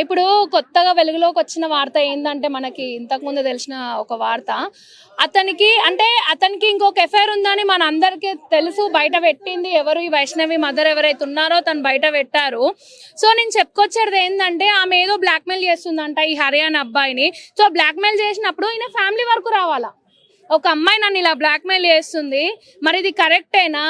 ఇప్పుడు కొత్తగా వెలుగులోకి వచ్చిన వార్త ఏంటంటే మనకి ఇంతకుముందు తెలిసిన ఒక వార్త. అతనికి ఇంకొక ఎఫ్ఐఆర్ ఉందని మన అందరికీ తెలుసు. బయట పెట్టింది ఎవరు, ఈ వైష్ణవి మదర్ ఎవరైతే ఉన్నారో తను బయట పెట్టారు. సో నేను చెప్పుకొచ్చేది ఏంటంటే ఆమె ఏదో బ్లాక్మెయిల్ చేస్తుందంట ఈ హర్యానా అబ్బాయిని. సో బ్లాక్మెయిల్ చేసినప్పుడు ఈయన ఫ్యామిలీ వరకు రావాలా. ఒక అమ్మాయి నన్ను ఇలా బ్లాక్మెయిల్ చేస్తుంది, మరి ఇది కరెక్టేనా,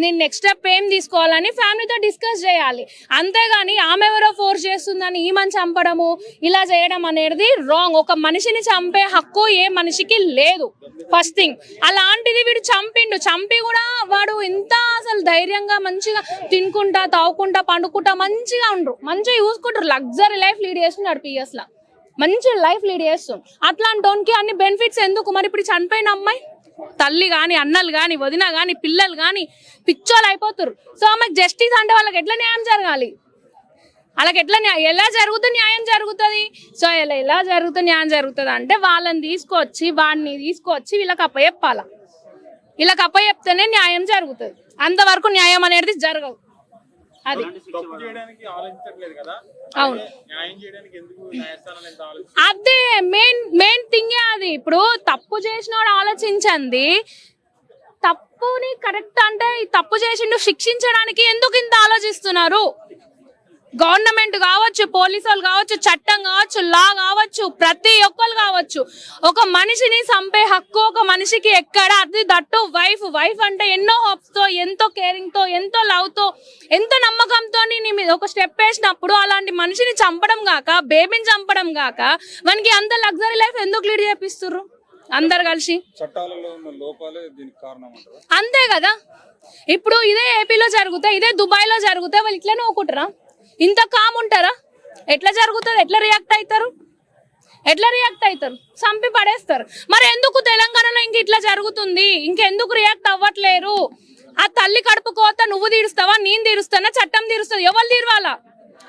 నేను నెక్స్ట్ స్టెప్ ఏం తీసుకోవాలని ఫ్యామిలీతో డిస్కస్ చేయాలి. అంతేగాని ఆమె ఎవరో ఫోర్స్ చేస్తుందని ఈమెను చంపడము ఇలా చేయడం అనేది రాంగ్. ఒక మనిషిని చంపే హక్కు ఏ మనిషికి లేదు ఫస్ట్ థింగ్. అలాంటిది వీడు చంపి కూడా వాడు ఎంత అసలు ధైర్యంగా మంచిగా తినుకుంటా తాగుకుంటా పండుకుంటా మంచిగా చూసుకుంటారు. లగ్జరీ లైఫ్ లీడ్ చేస్తున్నాడు PS లా, మంచి లైఫ్ లీడ్ చేస్తుంది. అట్లాంటి వానికి అన్ని బెనిఫిట్స్ ఎందుకు? మరి ఇప్పుడు చనిపోయిన అమ్మాయి తల్లి కానీ అన్నలు కానీ వదిన కానీ పిల్లలు కానీ పిచ్చోళ్ళు అయిపోతారు. సో ఆమెకు జస్టిస్ అంటే వాళ్ళకి ఎట్లా న్యాయం జరగాలి? వాళ్ళకి ఎలా జరుగుతుంది న్యాయం జరుగుతుంది? సో ఎలా జరుగుతుంది న్యాయం జరుగుతుంది అంటే వాడిని తీసుకొచ్చి వీళ్ళకి అప్పచెప్పాల. వీళ్ళకి అప్పచెప్తేనే న్యాయం జరుగుతుంది. అంతవరకు న్యాయం అనేది జరగదు. అది అవును, అదే మెయిన్ థింగ్. అది ఇప్పుడు తప్పు చేసినోడు ఆలోచించండి. తప్పుని కరెక్ట్ అంటే తప్పు చేసిండు శిక్షించడానికి ఎందుకు ఇంత ఆలోచిస్తున్నారు? గవర్నమెంట్ కావచ్చు, పోలీసు వాళ్ళు కావచ్చు, చట్టం కావచ్చు, లా కావచ్చు, ప్రతి ఒక్కరు కావచ్చు. ఒక మనిషిని చంపే హక్కు ఒక మనిషికి ఎక్కడ? అది దట్టు వైఫ్ అంటే ఎన్నో హోప్స్ తో, ఎంతో కేరింగ్ తో, ఎంతో లవ్ తో, ఎంతో నమ్మకంతో ఒక స్టెప్ వేసినప్పుడు అలాంటి మనిషిని చంపడం కాక, బేబీని చంపడం కాక మనకి అంత లగ్జరీ లైఫ్ ఎందుకు లీడ్ చేపిస్తుర్రు అందరు కలిసి? అంతే కదా. ఇప్పుడు ఇదే ఏపీలో జరుగుతాయి, ఇదే దుబాయ్ లో జరుగుతాయి, వాళ్ళు ఇట్లనే ఊకుంటారా? ఇంత కామ్ ఉంటారా? ఎట్లా జరుగుతుంది? ఎట్లా రియాక్ట్ అవుతారు? చంపి పడేస్తారు. మరి ఎందుకు తెలంగాణలో ఇంక ఇట్లా జరుగుతుంది? ఇంకెందుకు రియాక్ట్ అవ్వట్లేరు? ఆ తల్లి కడుపు కోత నువ్వు తీరుస్తావా, నేను తీరుస్తానా, చట్టం తీరుస్తుంది? ఎవరు తీరవాలా?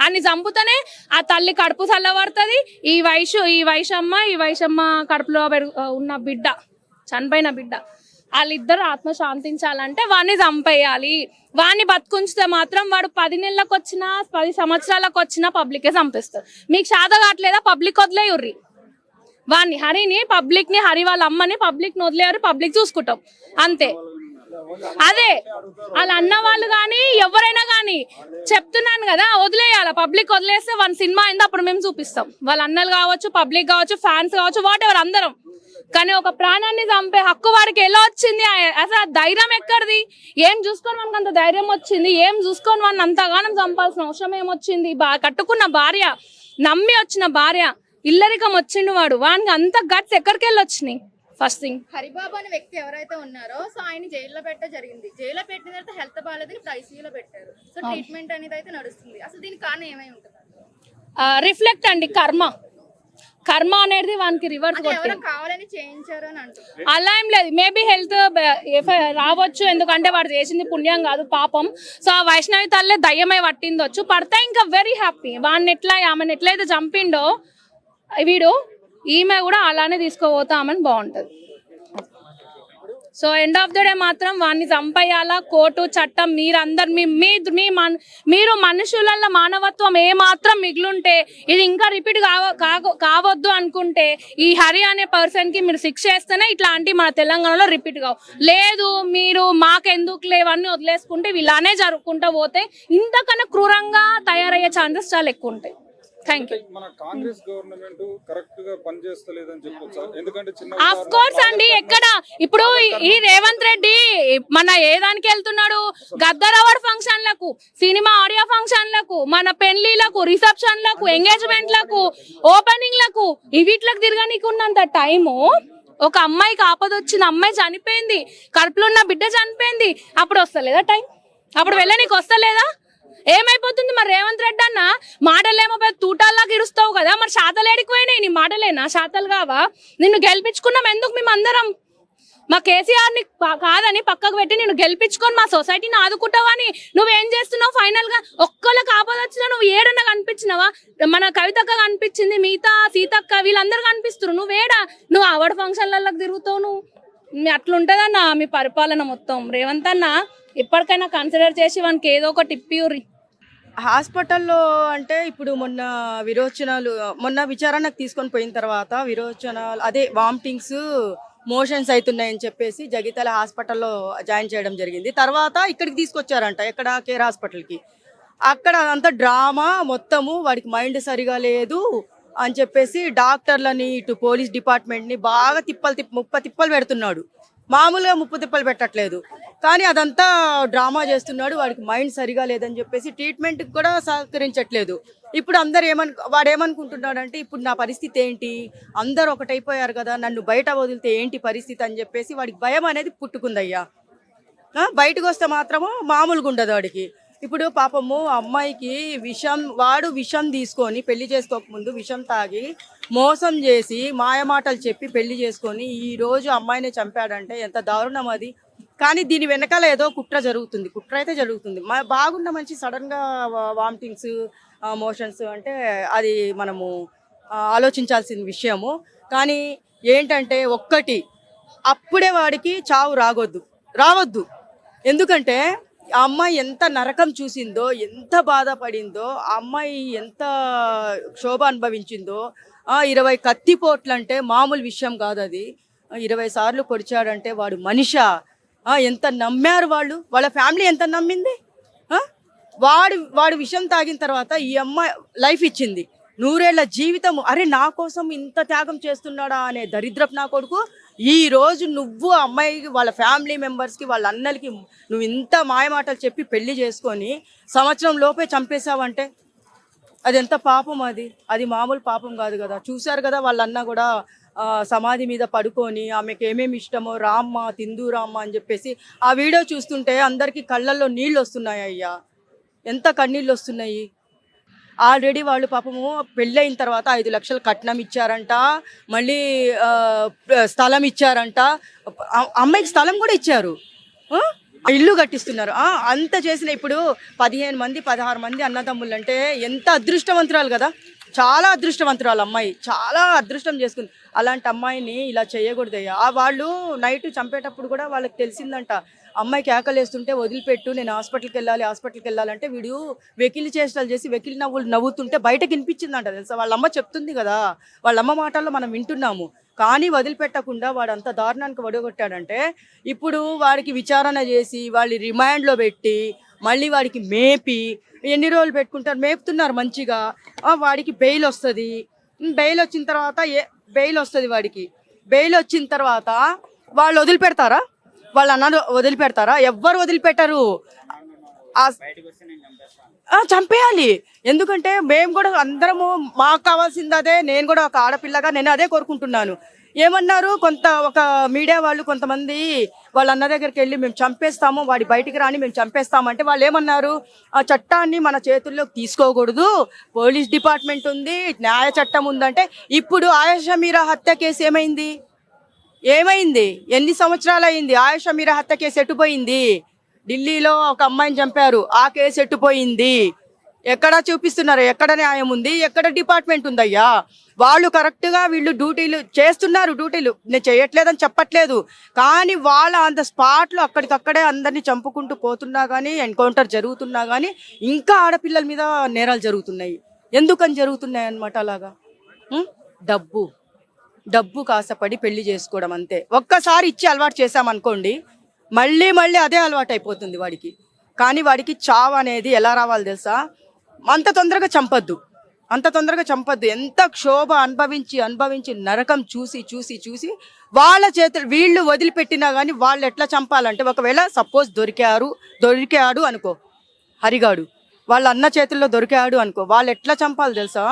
అన్ని చంపుతానే ఆ తల్లి కడుపు చల్లబడుతుంది. ఈ వైషమ్మ కడుపులో ఉన్న బిడ్డ, చనిపోయిన బిడ్డ, వాళ్ళిద్దరు ఆత్మ శాంతించాలంటే వాడిని చంపేయాలి. వాడిని బతుకుంచితే మాత్రం వాడు 10 నెలలకు వచ్చినా 10 సంవత్సరాలకు వచ్చినా పబ్లికే చంపేస్తారు. మీకు శాత కావట్లేదా? పబ్లిక్ వదిలేయుర్రి వాడిని, హరి వాళ్ళ అమ్మని పబ్లిక్ వదిలేరు, పబ్లిక్ చూసుకుంటాం అంతే. అదే వాళ్ళ అన్న వాళ్ళు కానీ ఎవరైనా కానీ చెప్తున్నాను కదా, వదిలేయాలి. పబ్లిక్ వదిలేస్తే వన్ సినిమా అయింది, అప్పుడు మేము చూపిస్తాం. వాళ్ళ అన్నలు కావచ్చు, పబ్లిక్ కావచ్చు, ఫ్యాన్స్ కావచ్చు, వాట్ ఎవర్ అందరం. కానీ ఒక ప్రాణాన్ని చంపే హక్కు వాడికి ఎలా వచ్చింది? అసలు ధైర్యం ఎక్కడిది? ఏం చూసుకొని మనకు అంత ధైర్యం వచ్చింది? ఏం చూసుకొని వాడిని అంతగానం చంపాల్సిన అవసరం ఏమొచ్చింది? కట్టుకున్న భార్య, నమ్మి వచ్చిన భార్య, ఇల్లరికం వచ్చిండు వాడికి అంత గట్స్ ఎక్కడికి వెళ్ళి వచ్చినాయి? ఫస్ట్ థింగ్, హరిబాబు అనే వ్యక్తి ఎవరైతే ఉన్నారో సో ఆయన జైల్లో జరిగింది. జైల్లో పెట్టిన తర్వాత హెల్త్ బాగాలేదు, ఇప్పుడు ICUలో పెట్టారు. సో ట్రీట్మెంట్ అనేది అయితే నడుస్తుంది. అసలు దీనికి కారణం ఏమై ఉంటుంది? రిఫ్లెక్ట్ అండి, కర్మ అనేది వానికి రివర్స్ కావాలని చేయించారు అని అంటారు. అలా ఏం లేదు. మేబీ హెల్త్ రావచ్చు, ఎందుకంటే వాడు చేసింది పుణ్యం కాదు, పాపం. సో ఆ వైష్ణవి తల్లే దయ్యమై పట్టిందొచ్చు, పడతా ఇంకా వెరీ హ్యాపీ. ఆమెను ఎట్లయితే చంపిండో వీడు, ఈమె కూడా అలానే తీసుకోపోతామని బాగుంటది. So end of the day మాత్రం వాడిని చంపేయాలా. కోర్టు చట్టం మీరందరు మీరు మనుషుల మానవత్వం ఏ మాత్రం మిగిలింటే, ఇది ఇంకా రిపీట్ కావద్దు అనుకుంటే ఈ హరి అనే పర్సన్ కి మీరు శిక్ష చేస్తేనే ఇట్లాంటి మన తెలంగాణలో రిపీట్ కావు. లేదు మీరు మాకెందుకు లేవన్నీ వదిలేసుకుంటే ఇలానే జరుపుకుంటూ పోతే ఇంతకన్నా క్రూరంగా తయారయ్యే ఛాన్సెస్ చాలా ఎక్కువ ఉంటాయి. ఆఫ్ కోర్స్ అండి. ఎక్కడ ఇప్పుడు ఈ రేవంత్ రెడ్డి మన ఏదానికి వెళ్తున్నాడు? గద్దర్ అవార్డ్ ఫంక్షన్లకు, సినిమా ఆడియో ఫంక్షన్లకు, మన పెళ్లిలకు, రిసెప్షన్లకు, ఎంగేజ్మెంట్లకు, ఓపెనింగ్లకు, వీటిలకు తిరగనీకి ఉన్నంత టైము ఒక అమ్మాయికి ఆపదొచ్చింది, అమ్మాయి చనిపోయింది, కడుపులో ఉన్న బిడ్డ చనిపోయింది, అప్పుడు వస్తలేదా టైం? అప్పుడు వెళ్ళనీకి వస్తలేదా? ఏమైపోతుంది మరి? రేవంత్ రెడ్డి అన్న మాటలేమో తూటాల్లాగా ఇరుస్తావు కదా, మరి శాతలు ఏడికిపోయినాయి? నీ మాటలేనా శాతలు కావా? నిన్ను గెలిపించుకున్నాం ఎందుకు? మేమందరం మా కేసీఆర్ని కాదని పక్కకు పెట్టి నిన్ను గెలిపించుకొని మా సొసైటీని ఆదుకుంటావని నువ్వేం చేస్తున్నావు? ఫైనల్ గా ఒక్కళ్ళకి ఆపదొచ్చినా నువ్వు ఏడన్నా కనిపించినావా? మన కవితక్క కనిపించింది, మిగతా సీతక్క, వీళ్ళందరూ కనిపిస్తున్నారు. నువ్వేడా? నువ్వు అవార్డు ఫంక్షన్లకు తిరుగుతావు. నువ్వు అట్లుంటదన్న మీ పరిపాలన మొత్తం. రేవంత్ అన్న ఇప్పటికైనా కన్సిడర్ చేసి వానికి ఏదో ఒకటి ఇప్పియుర్రి. హాస్పిటల్లో అంటే ఇప్పుడు మొన్న విచారణకు తీసుకొని పోయిన తర్వాత విరోచనాలు అదే వామిటింగ్స్ మోషన్స్ అవుతున్నాయని చెప్పేసి జగిత్యాల హాస్పిటల్లో జాయిన్ చేయడం జరిగింది. తర్వాత ఇక్కడికి తీసుకొచ్చారంట, ఎక్కడ కేర్ హాస్పిటల్కి. అక్కడ అంతా డ్రామా మొత్తము, వాడికి మైండ్ సరిగా లేదు అని చెప్పేసి డాక్టర్లని ఇటు పోలీస్ డిపార్ట్మెంట్ని బాగా ముప్ప తిప్పలు పెడుతున్నాడు. మామూలుగా ముప్పు తిప్పలు పెట్టట్లేదు, కానీ అదంతా డ్రామా చేస్తున్నాడు. వాడికి మైండ్ సరిగా లేదని చెప్పేసి ట్రీట్మెంట్కి కూడా సహకరించట్లేదు. ఇప్పుడు అందరు వాడు ఏమనుకుంటున్నాడు అంటే, ఇప్పుడు నా పరిస్థితి ఏంటి, అందరూ ఒకటైపోయారు కదా, నన్ను బయట వదిలితే ఏంటి పరిస్థితి అని చెప్పేసి వాడికి భయం అనేది పుట్టుకుందయ్యా. బయటకు వస్తే మాత్రము మామూలుగా ఉండదు వాడికి. ఇప్పుడు పాపము అమ్మాయికి వాడు విషం తీసుకొని పెళ్లి చేసుకోకముందు విషం తాగి మోసం చేసి మాయమాటలు చెప్పి పెళ్లి చేసుకొని ఈ రోజు అమ్మాయిని చంపాడంటే ఎంత దారుణం అది. కానీ దీని వెనకాల ఏదో కుట్ర అయితే జరుగుతుంది. బాగున్న మనిషి సడన్గా వామిటింగ్స్ మోషన్స్ అంటే అది మనము ఆలోచించాల్సిన విషయము. కానీ ఏంటంటే ఒక్కటి, అప్పుడే వాడికి చావు రావద్దు. ఎందుకంటే ఆ అమ్మాయి ఎంత నరకం చూసిందో, ఎంత బాధపడిందో, ఆ అమ్మాయి ఎంత క్షోభ అనుభవించిందో. 20 కత్తిపోట్లు అంటే మామూలు విషయం కాదు అది. 20 సార్లు పొడిచాడంటే వాడు మనిషా? ఎంత నమ్మారు వాళ్ళ ఫ్యామిలీ ఎంత నమ్మింది. వాడు విషం తాగిన తర్వాత ఈ అమ్మాయి లైఫ్ ఇచ్చింది, 100 ఏళ్ల జీవితం. అరే నా కోసం ఇంత త్యాగం చేస్తున్నాడా అనే దరిద్రపు నా కొడుకు. ఈ రోజు నువ్వు అమ్మాయికి, వాళ్ళ ఫ్యామిలీ మెంబర్స్కి, వాళ్ళ అన్నలకి నువ్వు ఇంత మాయమాటలు చెప్పి పెళ్లి చేసుకొని సంవత్సరం లోపే చంపేశావంటే అది ఎంత పాపం. అది మామూలు పాపం కాదు కదా. చూశారు కదా వాళ్ళ అన్న కూడా సమాధి మీద పడుకొని ఆమెకి ఏమేమి ఇష్టమో రామ్మ తిందు రామ్మ అని చెప్పేసి ఆ వీడియో చూస్తుంటే అందరికీ కళ్ళల్లో నీళ్ళు వస్తున్నాయి అయ్యా, ఎంత కన్నీళ్ళు వస్తున్నాయి. ఆల్రెడీ వాళ్ళు పాపము పెళ్ళయిన తర్వాత 5 లక్షలు కట్నం ఇచ్చారంట, మళ్ళీ స్థలం ఇచ్చారంట. అమ్మాయికి స్థలం కూడా ఇచ్చారు, ఇల్లు కట్టిస్తున్నారు. అంత చేసిన ఇప్పుడు 15 మంది 16 మంది అన్నదమ్ములు అంటే ఎంత అదృష్టవంతురాలు కదా. చాలా అదృష్టవంతురాలు అమ్మాయి, చాలా అదృష్టం చేసుకుంది. అలాంటి అమ్మాయిని ఇలా చేయకూడదయ్యా. వాళ్ళు నైట్ చంపేటప్పుడు కూడా వాళ్ళకి తెలిసిందంట, అమ్మాయికి ఆకలేస్తుంటే వదిలిపెట్టు, నేను హాస్పిటల్కి వెళ్ళాలంటే వీడు వెకిలి చేష్టలు చేసి వెకిలి నవ్వుతుంటే బయటకు వినిపించిందంట తెలుసా. వాళ్ళమ్మ చెప్తుంది కదా, వాళ్ళమ్మ మాటల్లో మనం వింటున్నాము. కానీ వదిలిపెట్టకుండా వాడు అంత దారుణానికి వడగొట్టాడంటే ఇప్పుడు వాడికి విచారణ చేసి వాళ్ళు రిమాండ్లో పెట్టి మళ్ళీ వాడికి మేపి ఎన్ని రోజులు పెట్టుకుంటారు, మేపుతున్నారు మంచిగా. వాడికి బెయిల్ వస్తుంది. బెయిల్ వచ్చిన తర్వాత వాడికి బెయిల్ వచ్చిన తర్వాత వాళ్ళు వదిలిపెడతారా? వాళ్ళు అన్న వదిలిపెడతారా? ఎవ్వరు వదిలిపెట్టరు. చంపేయాలి. ఎందుకంటే మేము కూడా అందరము, మాకు కావాల్సింది అదే. నేను కూడా ఒక ఆడపిల్లగా నేను అదే కోరుకుంటున్నాను. ఏమన్నారు ఒక మీడియా వాళ్ళు కొంతమంది వాళ్ళ అన్న దగ్గరికి వెళ్ళి మేము చంపేస్తాము, వాడి బయటికి రాని మేము చంపేస్తామంటే వాళ్ళు ఏమన్నారు, ఆ చట్టాన్ని మన చేతుల్లోకి తీసుకోకూడదు, పోలీస్ డిపార్ట్మెంట్ ఉంది, న్యాయ చట్టం ఉందంటే. ఇప్పుడు ఆయేషా మీరా హత్య కేసు ఏమైంది? ఎన్ని సంవత్సరాలు అయింది? ఆయేషా మీరా హత్య కేసు ఎట్టుపోయింది? ఢిల్లీలో ఒక అమ్మాయిని చంపారు, ఆ కేసు ఎట్టుపోయింది. ఎక్కడ చూపిస్తున్నారు? ఎక్కడ న్యాయం ఉంది? ఎక్కడ డిపార్ట్మెంట్ ఉందయ్యా? వాళ్ళు కరెక్ట్గా వీళ్ళు డ్యూటీలు చేస్తున్నారు. నేను చేయట్లేదని చెప్పట్లేదు, కానీ వాళ్ళ అంత స్పాట్లో అక్కడికక్కడే అందరినీ చంపుకుంటూ పోతున్నా కానీ, ఎన్కౌంటర్ జరుగుతున్నా కానీ ఇంకా ఆడపిల్లల మీద నేరాలు జరుగుతున్నాయి. ఎందుకని జరుగుతున్నాయి అన్నమాట అలాగా? డబ్బు కాసపడి పెళ్లి చేసుకోవడం అంతే. ఒక్కసారి ఇచ్చి అలవాటు చేసామనుకోండి, మళ్ళీ అదే అలవాటు అయిపోతుంది వాడికి. కానీ వాడికి చావు అనేది ఎలా రావాలి తెలుసా? అంత తొందరగా చంపద్దు. ఎంత క్షోభ అనుభవించి నరకం చూసి వాళ్ళ చేతులు వీళ్ళు వదిలిపెట్టినా కానీ వాళ్ళు ఎట్లా చంపాలంటే, ఒకవేళ సపోజ్ దొరికాడు అనుకో, హరిగాడు వాళ్ళ అన్న చేతుల్లో దొరికాడు అనుకో, వాళ్ళు ఎట్లా చంపాలి తెలుసా?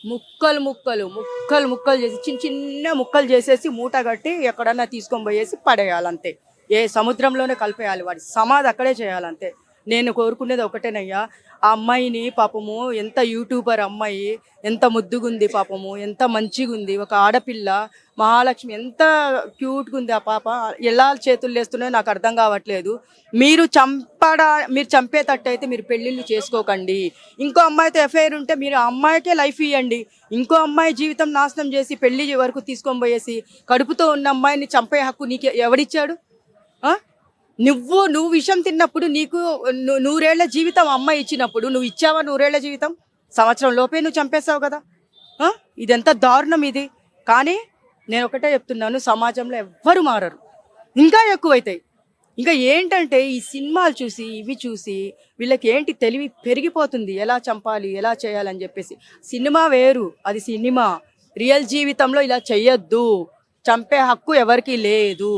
ముక్కలు చేసి చిన్న ముక్కలు చేసేసి మూట కట్టి ఎక్కడన్నా తీసుకొని పోయేసి పడేయాలంతే. ఏ సముద్రంలోనే కలిపేయాలి, వాడి సమాధి అక్కడే చేయాలంతే. నేను కోరుకునేది ఒకటేనయ్యా, ఆ అమ్మాయిని పాపము, ఎంత యూట్యూబర్ అమ్మాయి, ఎంత ముద్దుగుంది పాపము, ఎంత మంచిగుంది, ఒక ఆడపిల్ల మహాలక్ష్మి, ఎంత క్యూట్గా ఉంది ఆ పాప. ఎలా చేతులు వేస్తున్నాయో నాకు అర్థం కావట్లేదు. మీరు చంపేటట్టు అయితే మీరు పెళ్ళిళ్ళు చేసుకోకండి. ఇంకో అమ్మాయితో ఎఫ్ఐఆర్ ఉంటే మీరు ఆ అమ్మాయికే లైఫ్ ఇవ్వండి. ఇంకో అమ్మాయి జీవితం నాశనం చేసి పెళ్లి వరకు తీసుకొని పోయేసి కడుపుతో ఉన్న అమ్మాయిని చంపే హక్కు నీకు ఎవడిచ్చాడు? నువ్వు విషం తిన్నప్పుడు నీకు నూరేళ్ల జీవితం అమ్మ ఇచ్చినప్పుడు నువ్వు ఇచ్చావా నూరేళ్ల జీవితం? సంవత్సరం లోపే నువ్వు చంపేశావు కదా. ఇదెంత దారుణం ఇది. కానీ నేను ఒకటే చెప్తున్నాను, సమాజంలో ఎవ్వరు మారరు, ఇంకా ఎక్కువైతాయి. ఇంకా ఏంటంటే ఈ సినిమాలు చూసి ఇవి చూసి వీళ్ళకి ఏంటి తెలివి పెరిగిపోతుంది, ఎలా చంపాలి ఎలా చేయాలని చెప్పేసి. సినిమా వేరు, అది సినిమా. రియల్ జీవితంలో ఇలా చెయ్యొద్దు, చంపే హక్కు ఎవరికీ లేదు.